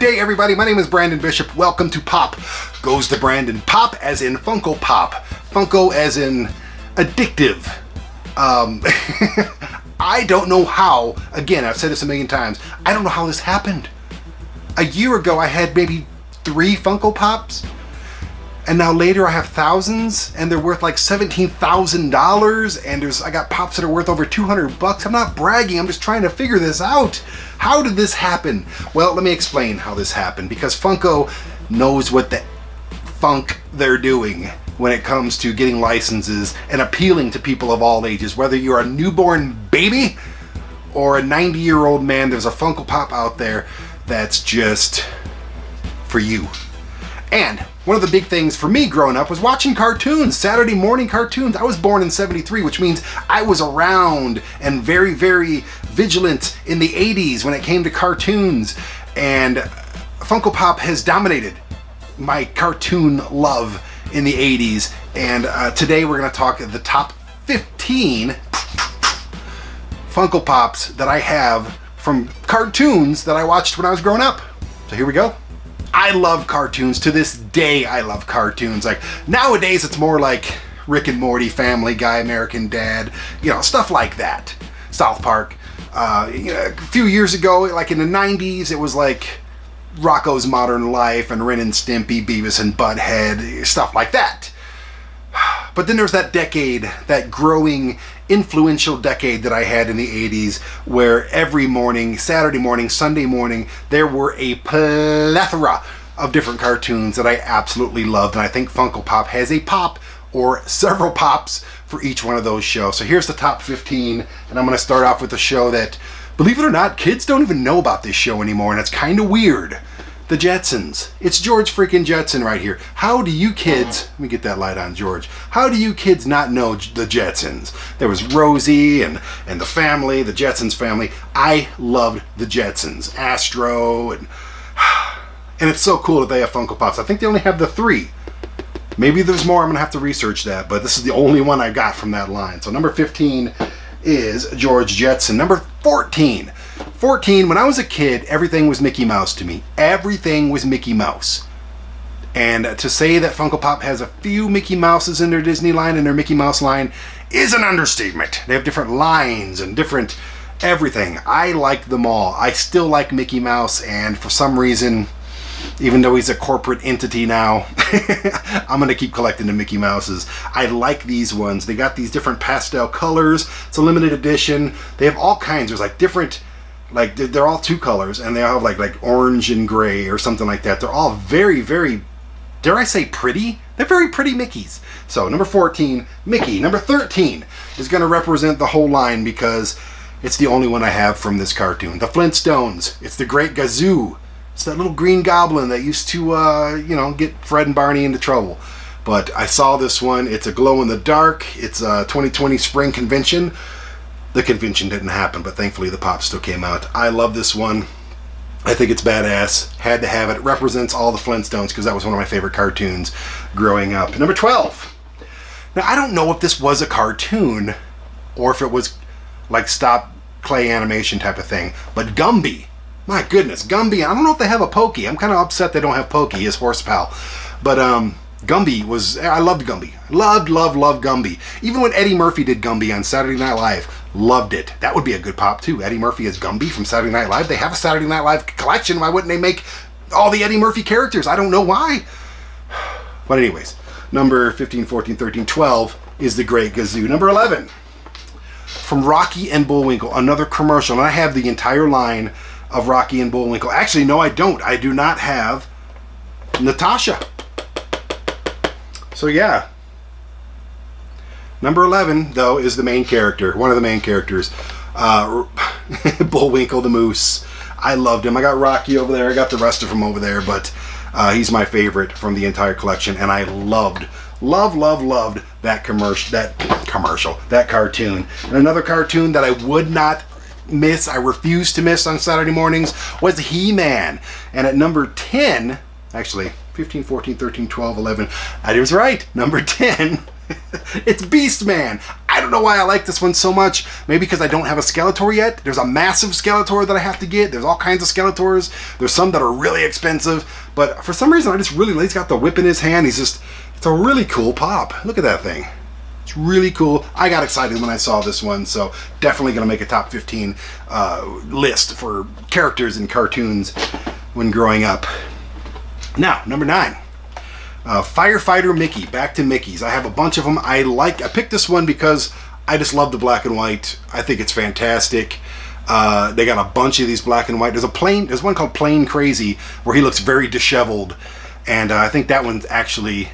day, everybody. My name is Brandon Bishop. Welcome to Pop Goes to Brandon. Pop as in Funko Pop. Funko as in addictive. I don't know how, again, I've said this a million times, I don't know how this happened. A year ago, I had maybe 3 Funko Pops. And now later I have thousands, and they're worth like $17,000, and I got pops that are worth over $200. I'm not bragging, I'm just trying to figure this out. How did this happen? Well, let me explain how this happened, because Funko knows what the funk they're doing when it comes to getting licenses and appealing to people of all ages. Whether you're a newborn baby or a 90-year-old man, there's a Funko Pop out there that's just for you. And one of the big things for me growing up was watching cartoons, Saturday morning cartoons. I was born in '73, which means I was around and very, very vigilant in the 80s when it came to cartoons. And Funko Pop has dominated my cartoon love in the 80s. And today we're going to talk the top 15 Funko Pops that I have from cartoons that I watched when I was growing up. So here we go. I love cartoons. To this day, I love cartoons. Like, nowadays, it's more like Rick and Morty, Family Guy, American Dad, stuff like that. South Park. A few years ago, like in the 90s, it was like Rocko's Modern Life and Ren and Stimpy, Beavis and Butthead, stuff like that. But then there's that decade, that growing, influential decade that I had in the 80s, where every morning, Saturday morning, Sunday morning, there were a plethora of different cartoons that I absolutely loved. And I think Funko Pop has a pop or several pops for each one of those shows. So here's the top 15, and I'm going to start off with a show that, believe it or not, kids don't even know about this show anymore, and it's kind of weird. The Jetsons. It's George freaking Jetson right here. How do you kids, let me get that light on, George. How do you kids not know the Jetsons? There was Rosie and the family, the Jetsons family. I loved the Jetsons. Astro, and it's so cool that they have Funko Pops. I think they only have the 3. Maybe there's more, I'm going to have to research that, but this is the only one I got from that line. So number 15 is George Jetson. Number 14, when I was a kid, everything was Mickey Mouse to me. Everything was Mickey Mouse. And to say that Funko Pop has a few Mickey Mouses in their Disney line and their Mickey Mouse line is an understatement. They have different lines and different everything. I like them all. I still like Mickey Mouse, and for some reason, even though he's a corporate entity now, I'm going to keep collecting the Mickey Mouses. I like these ones. They got these different pastel colors. It's a limited edition. They have all kinds. There's like different, like they're all 2 colors, and they all have like orange and gray or something like that. They're all very, very, dare I say, pretty? They're very pretty Mickeys. So number 14, Mickey. Number 13 is going to represent the whole line because it's the only one I have from this cartoon. The Flintstones. It's the Great Gazoo. It's that little green goblin that used to, get Fred and Barney into trouble. But I saw this one. It's a glow-in-the-dark. It's a 2020 spring convention. The convention didn't happen, but thankfully the pop still came out. I love this one. I think it's badass. Had to have it. It represents all the Flintstones because that was one of my favorite cartoons growing up. Number 12. Now, I don't know if this was a cartoon or if it was like stop clay animation type of thing, but Gumby. My goodness, Gumby. I don't know if they have a Pokey. I'm kind of upset they don't have Pokey, his horse pal. But Gumby was, I loved Gumby. Loved Gumby. Even when Eddie Murphy did Gumby on Saturday Night Live, loved it. That would be a good pop too. Eddie Murphy as Gumby from Saturday Night Live. They have a Saturday Night Live collection. Why wouldn't they make all the Eddie Murphy characters? I don't know why. But anyways, number 15, 14, 13, 12 is the Great Gazoo. Number 11, from Rocky and Bullwinkle, another commercial. And I have the entire line of Rocky and Bullwinkle. Actually, no, I don't. I do not have Natasha. So yeah. Number 11, though, is the main character. One of the main characters. Bullwinkle the Moose. I loved him. I got Rocky over there. I got the rest of them over there. But he's my favorite from the entire collection. And I loved that that cartoon. And another cartoon that I would not miss, I refuse to miss on Saturday mornings, was He-Man. And at number 10, actually 15, 14, 13, 12, 11, I was right, number 10, it's Beastman. I don't know why I like this one so much. Maybe because I don't have a Skeletor yet. There's a massive Skeletor that I have to get. There's all kinds of Skeletors. There's some that are really expensive. But for some reason, I just really like, he's got the whip in his hand. It's a really cool pop. Look at that thing. It's really cool. I got excited when I saw this one, so definitely going to make a top 15 list for characters in cartoons when growing up. Now, number 9. Firefighter Mickey. Back to Mickeys. I have a bunch of them. I picked this one because I just love the black and white. I think it's fantastic. They got a bunch of these black and white. There's one called Plain Crazy where he looks very disheveled, and I think that one actually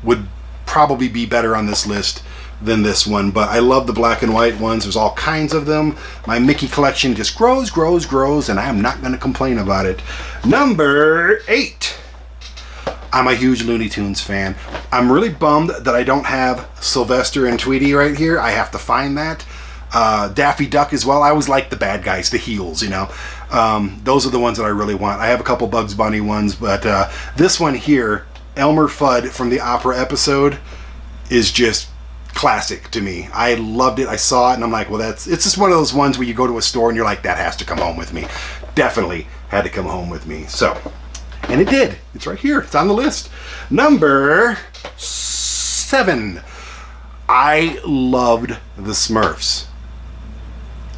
would probably be better on this list than this one, but I love the black and white ones. There's all kinds of them. My Mickey collection just grows, and I am not going to complain about it. Number 8. I'm a huge Looney Tunes fan. I'm really bummed that I don't have Sylvester and Tweety right here. I have to find that. Daffy Duck as well. I always like the bad guys, the heels, you know. Those are the ones that I really want. I have a couple Bugs Bunny ones, but this one here, Elmer Fudd from the opera episode, is just classic to me. I loved it. I saw it and I'm like, well, it's just one of those ones where you go to a store and you're like, that has to come home with me. Definitely had to come home with me. So, and it did. It's right here. It's on the list. Number 7. I loved the Smurfs.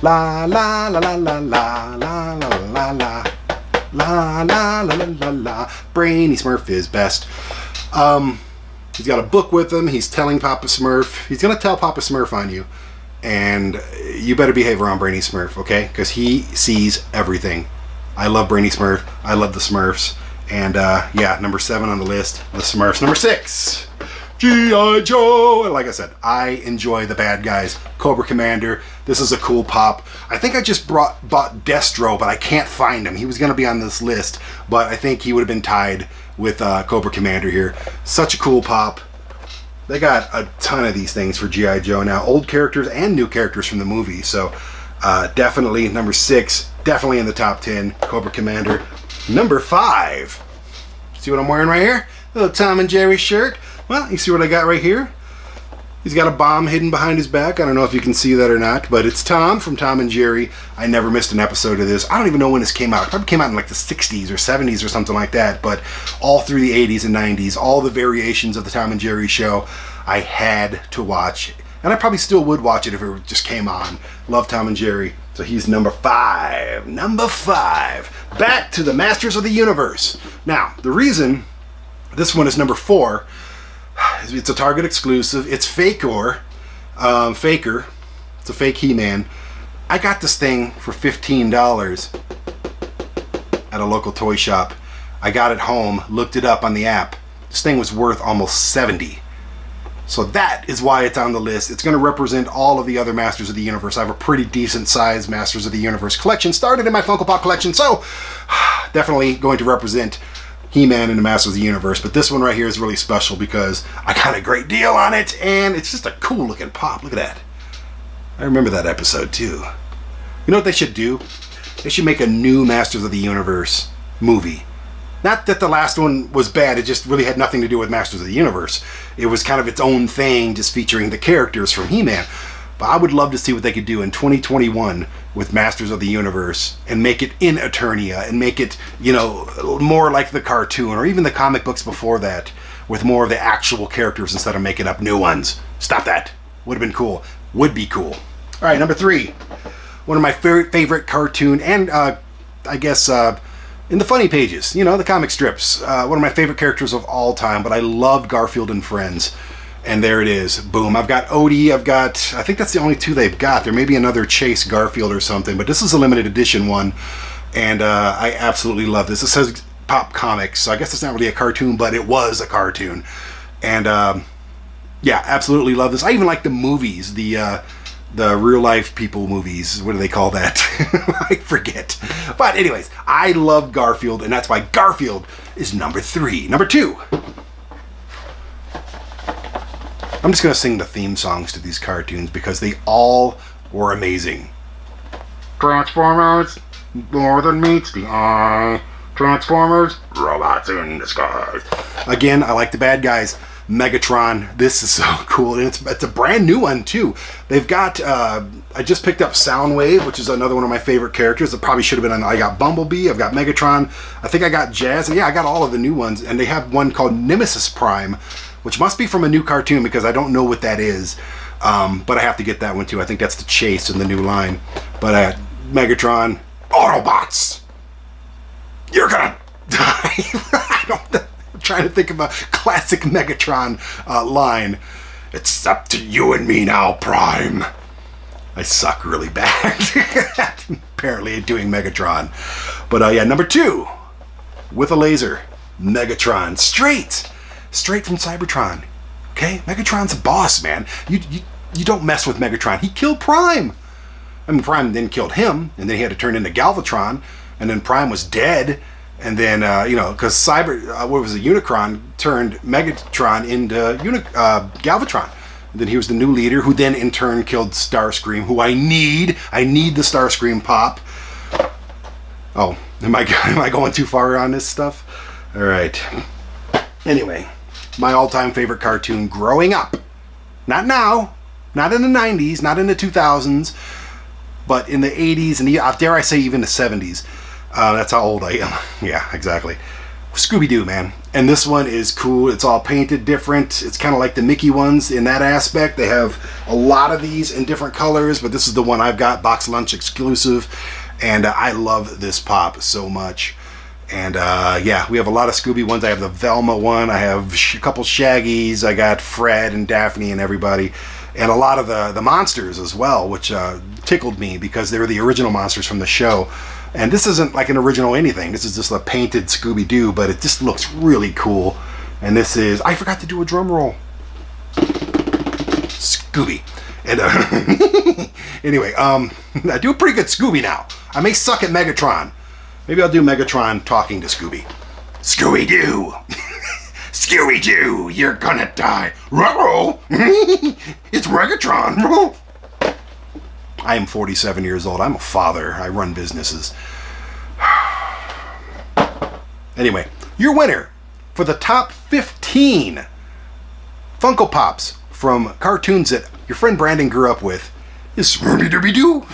La la la la la la la la la la. La la la la la la. Brainy Smurf is best. He's got a book with him. He's telling Papa Smurf. He's gonna tell Papa Smurf on you, and you better behave around Brainy Smurf, okay? Because he sees everything. I love Brainy Smurf. I love the Smurfs. And yeah, number 7 on the list, the Smurfs. Number 6. G.I. Joe! And like I said, I enjoy the bad guys. Cobra Commander. This is a cool pop. I think I just bought Destro, but I can't find him. He was going to be on this list, but I think he would have been tied with Cobra Commander here. Such a cool pop. They got a ton of these things for G.I. Joe now. Old characters and new characters from the movie. So definitely number 6. Definitely in the top 10. Cobra Commander. Number 5. See what I'm wearing right here? A little Tom and Jerry shirt. Well, you see what I got right here? He's got a bomb hidden behind his back. I don't know if you can see that or not, but it's Tom from Tom and Jerry. I never missed an episode of this. I don't even know when this came out. It probably came out in like the 60s or 70s or something like that, but all through the 80s and 90s, all the variations of the Tom and Jerry show, I had to watch. And I probably still would watch it if it just came on. Love Tom and Jerry. So he's number 5. Number 5. Back to the Masters of the Universe. Now, the reason this one is number 4, it's a Target exclusive. It's Faker. It's a fake He-Man. I got this thing for $15 at a local toy shop. I got it home, looked it up on the app. This thing was worth almost $70. So that is why it's on the list. It's going to represent all of the other Masters of the Universe. I have a pretty decent sized Masters of the Universe collection started in my Funko Pop collection, so definitely going to represent He-Man and the Masters of the Universe. But this one right here is really special because I got a great deal on it, and it's just a cool looking pop. Look at that. I remember that episode too. You know what they should do? They should make a new Masters of the Universe movie. Not that the last one was bad, it just really had nothing to do with Masters of the Universe. It was kind of its own thing, just featuring the characters from He-Man. But I would love to see what they could do in 2021 with Masters of the Universe and make it in Eternia and make it, you know, more like the cartoon or even the comic books before that with more of the actual characters instead of making up new ones. Stop that. Would have been cool. Would be cool. All right, number 3. One of my favorite cartoon and I guess in the funny pages, you know, the comic strips. One of my favorite characters of all time, but I loved Garfield and Friends. And there it is. Boom. I've got Odie. I think that's the only 2 they've got. There may be another Chase Garfield or something, but this is a limited edition one. And I absolutely love this. It says Pop Comics, so I guess it's not really a cartoon, but it was a cartoon. And yeah, absolutely love this. I even like the movies, the real life people movies. What do they call that? I forget. But anyways, I love Garfield, and that's why Garfield is number 3. Number 2. I'm just going to sing the theme songs to these cartoons because they all were amazing. Transformers, more than meets the eye. Transformers, robots in disguise. Again, I like the bad guys. Megatron. This is so cool, and it's a brand new one too. They've got I just picked up Soundwave, which is another one of my favorite characters. It probably should have been on. I got Bumblebee, I've got Megatron, I think I got Jazz, and yeah, I got all of the new ones. And they have one called Nemesis Prime, which must be from a new cartoon because I don't know what that is. But I have to get that one too. I think that's the Chase in the new line. But Megatron, Autobots, you're gonna die. I'm trying to think of a classic Megatron line. It's up to you and me now, Prime. I suck really bad, apparently, at doing Megatron. But yeah, number 2, with a laser, Megatron, straight from Cybertron. Okay, Megatron's a boss, man. You don't mess with Megatron. He killed Prime. I mean, Prime then killed him, and then he had to turn into Galvatron, and then Prime was dead. And then, because Unicron turned Megatron into Galvatron. And then he was the new leader, who then in turn killed Starscream, who I need the Starscream pop. Oh, am I going too far on this stuff? All right. Anyway, my all-time favorite cartoon growing up. Not now, not in the 90s, not in the 2000s, but in the 80s, and dare I say even the 70s. That's how old I am. Yeah, exactly. ScoobyDoo, man. And this one is cool. It's all painted different. It's kind of like the Mickey ones in that aspect. They have a lot of these in different colors, but this is the one I've got, box lunch exclusive. And I love this pop so much. And yeah, we have a lot of Scooby ones. I have the Velma one. I have a couple Shaggies. I got Fred and Daphne and everybody. And a lot of the monsters as well, which tickled me because they were the original monsters from the show. And this isn't like an original anything. This is just a painted Scooby-Doo, but it just looks really cool. And this is, I forgot to do a drum roll. Scooby. And anyway, I do a pretty good Scooby now. I may suck at Megatron. Maybe I'll do Megatron talking to Scooby. Scooby-Doo. Scooby-Doo, you're gonna die. Ruh-roh. It's Megatron. I am 47 years old. I'm a father. I run businesses. Anyway, your winner for the top 15 Funko Pops from cartoons that your friend Brandon grew up with is Scooby-Dooby-Doo.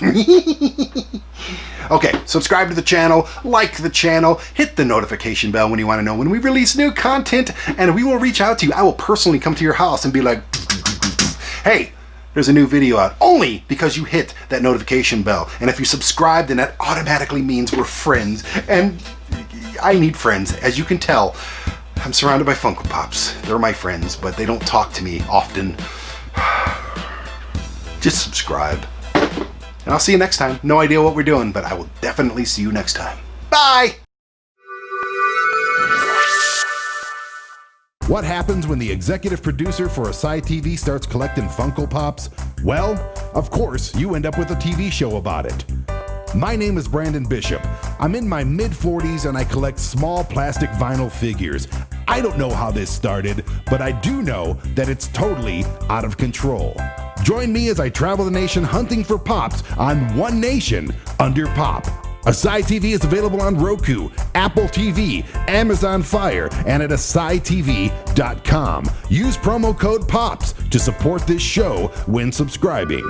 Okay, subscribe to the channel, like the channel, hit the notification bell when you want to know when we release new content, and we will reach out to you. I will personally come to your house and be like, hey, there's a new video out, only because you hit that notification bell. And if you subscribe, then that automatically means we're friends. And I need friends. As you can tell, I'm surrounded by Funko Pops. They're my friends, but they don't talk to me often. Just subscribe. And I'll see you next time. No idea what we're doing, but I will definitely see you next time. Bye! What happens when the executive producer for a sci-TV starts collecting Funko Pops? Well, of course, you end up with a TV show about it. My name is Brandon Bishop. I'm in my mid-40s and I collect small plastic vinyl figures. I don't know how this started, but I do know that it's totally out of control. Join me as I travel the nation hunting for Pops on One Nation Under Pop. Asai TV is available on Roku, Apple TV, Amazon Fire, and at AsaiTV.com. Use promo code POPS to support this show when subscribing.